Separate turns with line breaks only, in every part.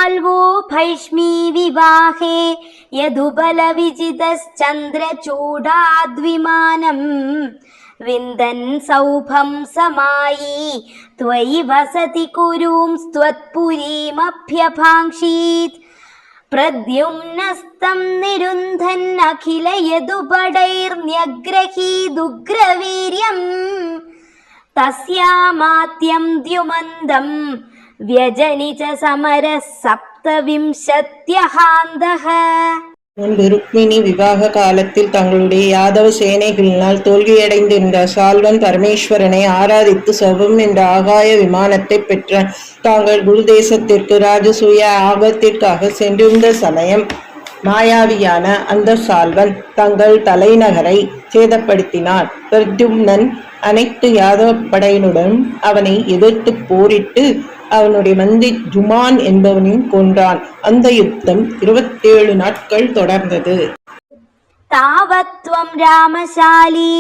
Salvo भैष्मी विवाहे यदुबलविजितश्चन्द्रचूडाद्विमानम् विन्दन् सौभं समायी त्वयि वसति कुरूंस्त्वत्पुरीमभ्यभाङ्क्षीत् प्रद्युम्नस्तं निरुन्धन् अखिल यदुपडैर्न्यग्रहीदुग्रवीर्यम् तस्यामात्यं द्युमन्दं व्यजनि च समरः सप्तविंशत्यहान्दः.
முன்பு ருக்மிணி விவாக காலத்தில் தங்களுடைய யாதவ சேனைகளினால் தோல்வியடைந்திருந்த சால்வன் பரமேஸ்வரனை ஆராதித்து சௌபம் என்ற ஆகாய விமானத்தை பெற்ற தாங்கள் குருதேசத்திற்கு ராஜசூய ஆகத்திற்காக சென்றிருந்த சமயம் மாயாவியான அந்த சால்வன் தங்கள் தலைநகரை சேதப்படுத்தினார். பிரத்யும்னன் அனைத்து யாதவ படையினுடன் அவனை எதிர்த்து போரிட்டு அவனுடைய மந்தி ஜுமான் என்பவனையும் கொன்றான். அந்த யுத்தம் 27 நாட்கள் தொடர்ந்தது.
தாவத்வம் ராமசாலி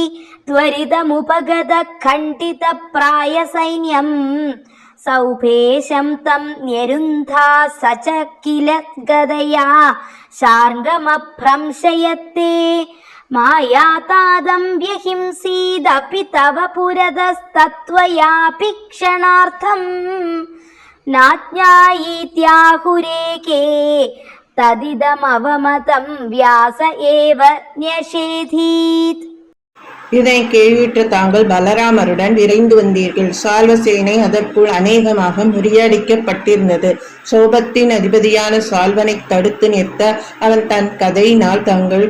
त्वरितमुपगत खण्डित प्राय सैन्यम् सौभेशं तं न्यरुन्धा स च किल गदया शार्ङ्गमभ्रंशयते मायातादं व्यहिंसीदपि तव पुरतस्तत्त्वयापि क्षणार्थम् नाज्ञायीत्याहुरेके तदिदमवमतं व्यास एव न्यषेधीत्.
இதனை கேள்வியுற்ற தாங்கள் பலராமருடன் விரைந்து வந்தீர்கள். சால்வசேனை அதற்குள் அநேகமாக முறியடிக்கப்பட்டிருந்தது. சோபத்தின் அதிபதியான சால்வனை தடுத்து நிறுத்த அவன் தன் கதையினால் தங்கள்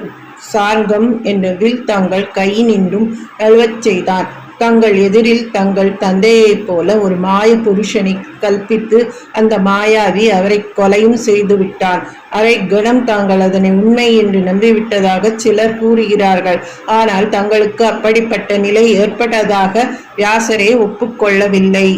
சார்கம் என்ற வில் தங்கள் கையினின்றும் நழுவச் செய்தான். தங்கள் எதிரில் தங்கள் தந்தையைப் போல ஒரு மாய புருஷனை கல்பித்து அந்த மாயாவி அவரை கொலையும் செய்து விட்டான். அரை கணம் தாங்கள் அதனை உண்மை என்று நம்பிவிட்டதாக சிலர் கூறுகிறார்கள். ஆனால் தங்களுக்கு அப்படிப்பட்ட நிலை ஏற்பட்டதாக வியாசரே ஒப்புக்கொள்ளவில்லை.